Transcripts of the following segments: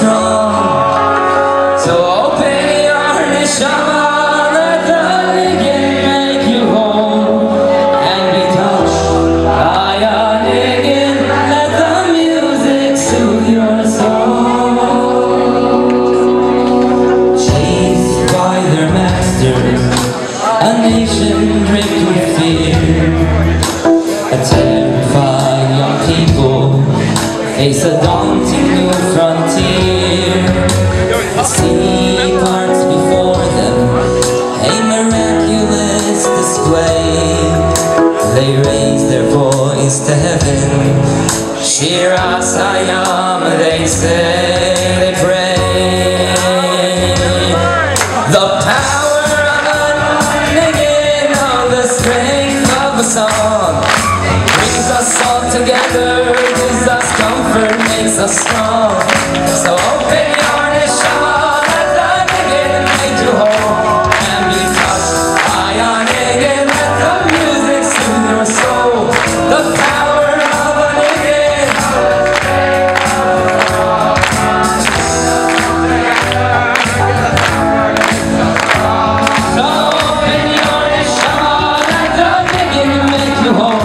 strong. So open your neshama, let the niggun make you whole, and be touched by a niggun. Let the music soothe your soul. Chased by their masters, a nation gripped with fear, a terrified young people face a daunting new frontier. The sea parts before them, a miraculous display. They raise their voice to heaven, Shira Sayam, they say, they pray. The power of a niggun, of the strength of a song, brings us all together, gives us comfort, makes us strong. So open your neshama, let the niggun make you whole, and be touched by a niggun. Let the music soothe your soul. The power of a niggun. So open your neshama, let the niggun make you whole,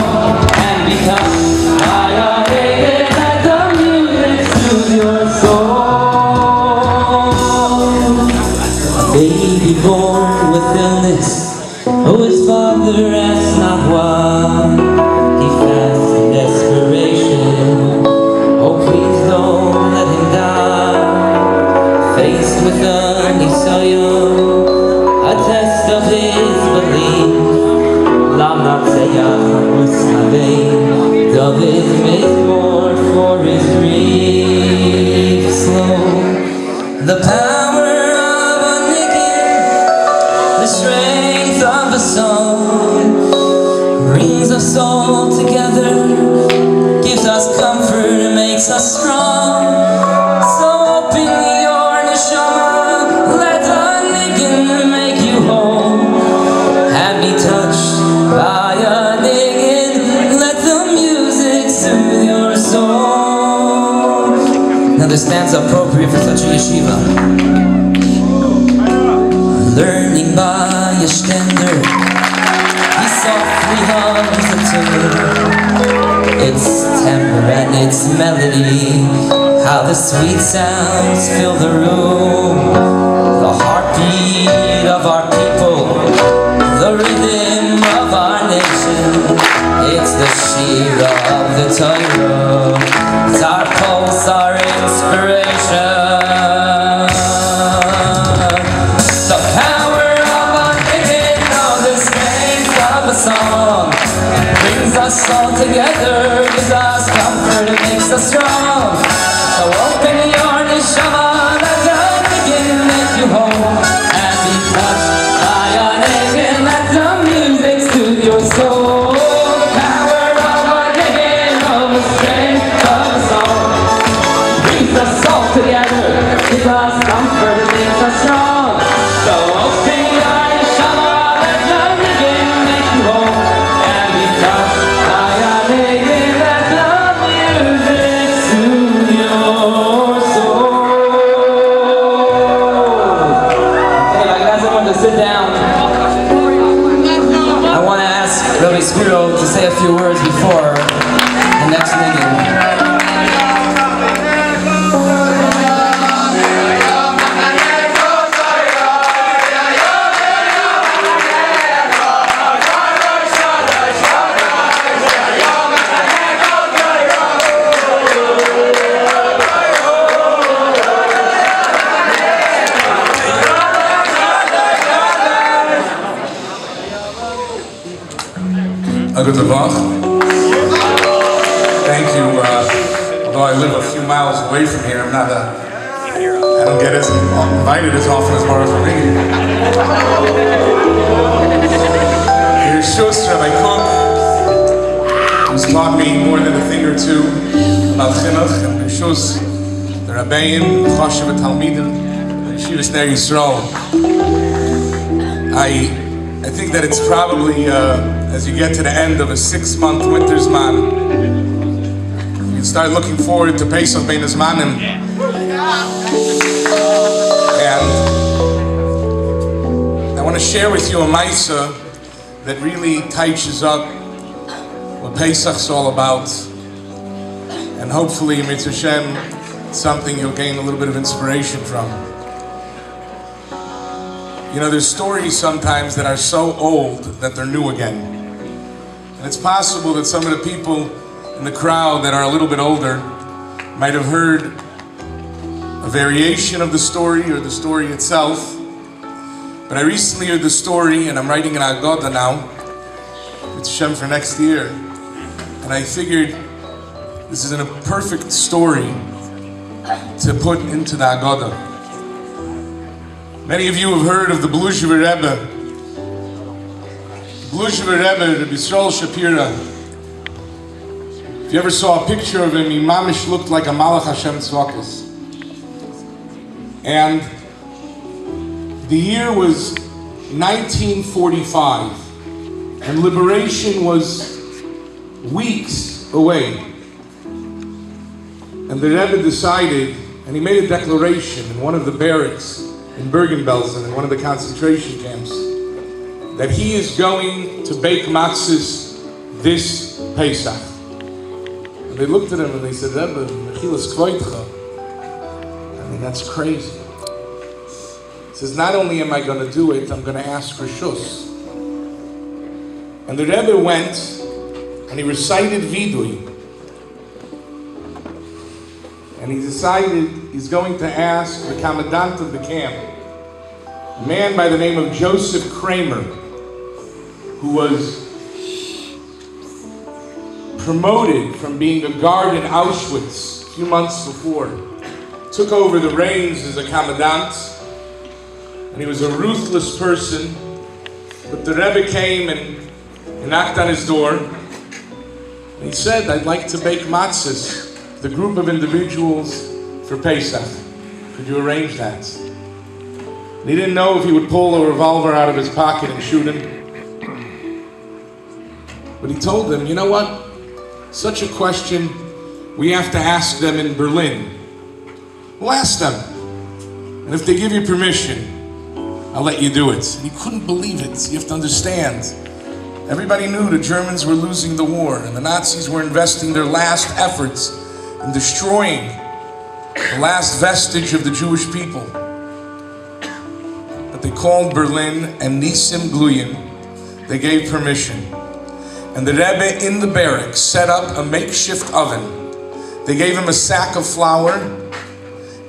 and be touched by a niggun. Let the music soothe your soul. Baby born with illness, who his father asked not why. He fasts in desperation, oh please don't let him die. Faced with a nisayon, a test of his belief, Lam Natseyach Musnabei, David made more for his grief. Slow, the power of a niggun, the strength of a song, brings us all together, gives us comfort and makes us strong. So open your neshama, let the niggun make you whole, and be touched by a niggun. Let the music soothe your soul. Now this stanza appropriate for such a yeshiva. Learning by a stender, he softly hums a tune. Its timbre and its melody, how the sweet sounds fill the room. The heartbeat of our people, the rhythm of our nation. It's the shira of the Torah, it's our pulse, our inspiration. The power of a niggun, of the strength of a song, brings us all together, gives us comfort, it makes us strong. So open your neshama, let the niggun make you whole, and be touched by a niggun. Let the music soothe your soul. The power of a niggun, of the strength of a song, brings us all together, gives us comfort, it makes us strong. So open your neshama, let the niggun make you whole, and be touched by a niggun. Let the music soothe your soul. Okay, I got someone to sit down. I want to ask Reb Yechiel Spero to say a few words before the next niggun. Good Baruch. Thank you. Although I live a few miles away from here, I don't get as invited as often as Baruch Levine. Here's Shus Rabbi Cook, who's taught me more than a thing or two about chinuch, and Shus, the Rabbeim, Choshev Talmidim, Yeshivas Ner Yisrael. I think that it's probably, as you get to the end of a 6-month winter's man, you start looking forward to Pesach Bein Hazmanim. want to share with you a Maisa that really touches up what Pesach's all about, and hopefully, Mitzvah Hashem, something you'll gain a little bit of inspiration from. You know, there's stories sometimes that are so old that they're new again. And it's possible that some of the people in the crowd that are a little bit older might have heard a variation of the story or the story itself. But I recently heard the story, and I'm writing an Agada now, with Hashem for next year. And I figured this is a perfect story to put into the Agada. Many of you have heard of the Baruch Levine Reb. Baruch Levine Reb, Reb Yechiel Spero. If you ever saw a picture of him, he mamish looked like a Malach Hashem Tzvakas. And the year was 1945, and liberation was weeks away. And the Rebbe decided, and he made a declaration in one of the barracks in Bergen-Belsen, in one of the concentration camps, that he is going to bake matzahs this Pesach. And they looked at him and they said, Rebbe, Mechilas Kvoitcha. I mean, that's crazy. He says, not only am I going to do it, I'm going to ask for shus. And the Rebbe went and he recited Vidui. And he decided he's going to ask the commandant of the camp, a man by the name of Joseph Kramer, who was promoted from being a guard in Auschwitz a few months before, took over the reins as a commandant, and he was a ruthless person. But the Rebbe came and knocked on his door, and he said, I'd like to bake matzahs, the group of individuals for Pesach. Could you arrange that? And he didn't know if he would pull a revolver out of his pocket and shoot him. But he told them, you know what? Such a question, we have to ask them in Berlin. We'll ask them. And if they give you permission, I'll let you do it. And he couldn't believe it. You have to understand. Everybody knew the Germans were losing the war, and the Nazis were investing their last efforts in destroying the last vestige of the Jewish people. But they called Berlin, and Nisim Gluyim, they gave permission. And the Rebbe in the barracks set up a makeshift oven. They gave him a sack of flour,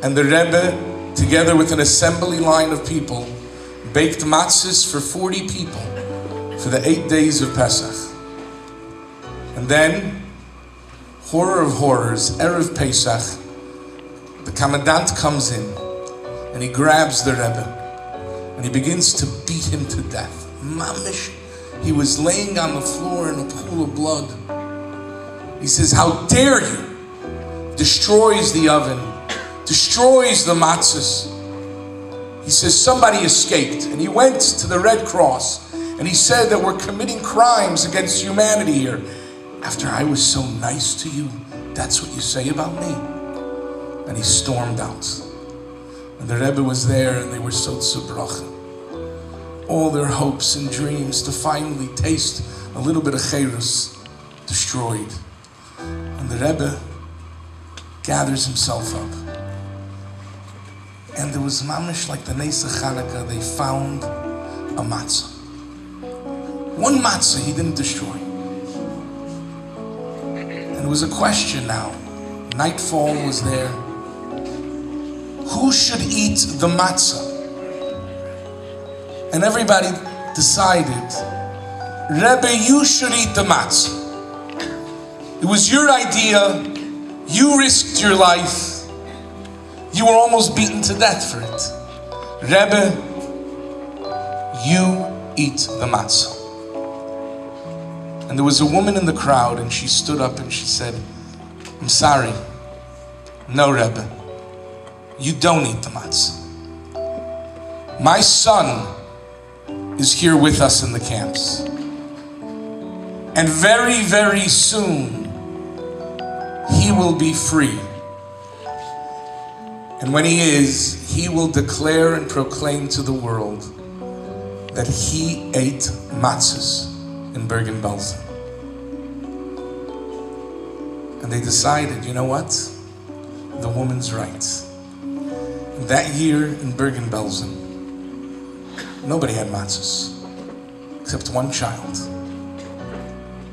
and the Rebbe, together with an assembly line of people, baked matzahs for 40 people for the 8 days of Pesach. And then, horror of horrors, Erev Pesach, the commandant comes in and he grabs the Rebbe and he begins to beat him to death. Mamish, he was laying on the floor in a pool of blood. He says, how dare you? Destroys the oven, destroys the matzahs. He says, somebody escaped, and he went to the Red Cross and he said that we're committing crimes against humanity here. After I was so nice to you, that's what you say about me? And he stormed out. And the Rebbe was there, and they were so zerbrochen. All their hopes and dreams to finally taste a little bit of cherus destroyed. And the Rebbe gathers himself up. And there was mamish like the Nesa Chanukah, they found a matzah. One matzah he didn't destroy. And it was a question now. Nightfall was there. Who should eat the matzah? And everybody decided, Rebbe, you should eat the matzah. It was your idea. You risked your life. You were almost beaten to death for it. Rebbe, you eat the matzah. And there was a woman in the crowd, and she stood up and she said, I'm sorry. No, Rebbe, you don't eat the matzah. My son is here with us in the camps. And very, very soon, he will be free. And when he is, he will declare and proclaim to the world that he ate matzahs in Bergen-Belsen. And they decided, you know what? The woman's right. That year in Bergen-Belsen, nobody had matzahs except one child.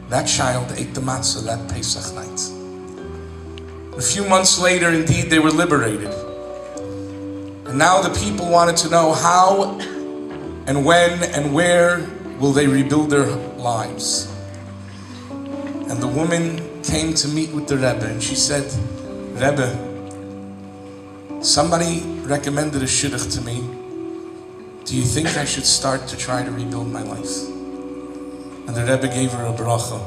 That child ate the matzah that Pesach night. A few months later, indeed, they were liberated. And now the people wanted to know how and when and where will they rebuild their lives. And the woman came to meet with the Rebbe, and she said, Rebbe, somebody recommended a shidduch to me. Do you think I should start to try to rebuild my life? And the Rebbe gave her a bracha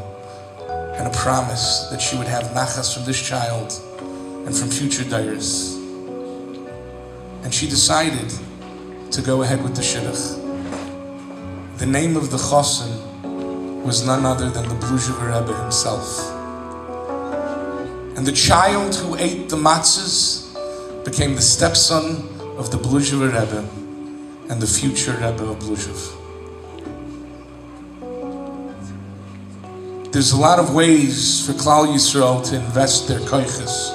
and a promise that she would have nachas from this child and from future dayers. And she decided to go ahead with the shidduch. The name of the chosin was none other than the Levine Reb himself. And the child who ate the matzahs became the stepson of the Levine Reb and the future Rebbe of Luzhev. There's a lot of ways for Klal Yisrael to invest their koiches.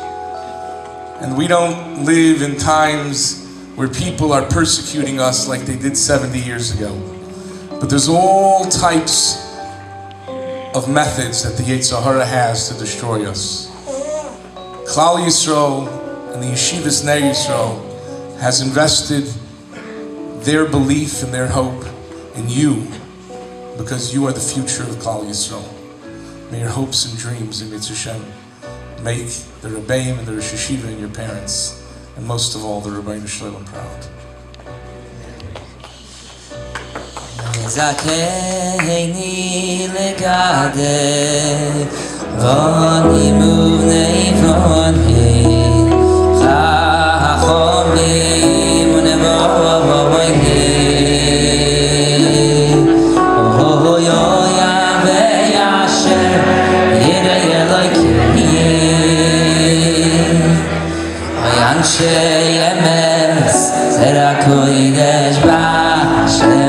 And we don't live in times where people are persecuting us like they did 70 years ago. But there's all types of methods that the Yetzer Hara has to destroy us. Klal Yisrael and the Yeshivas Ner Yisrael has invested their belief and their hope in you because you are the future of Klal Yisrael. May your hopes and dreams in Mitzvah Shem make the Rebbeim and the Rosh Hashiva and your parents, and most of all the Rebbeinu Shalom proud. Zakeni legade vani muvnei vani chachomim unevovovoini ohoyoya veyasher yirei Elokim oyanshei emes zera kodesh b'Hashem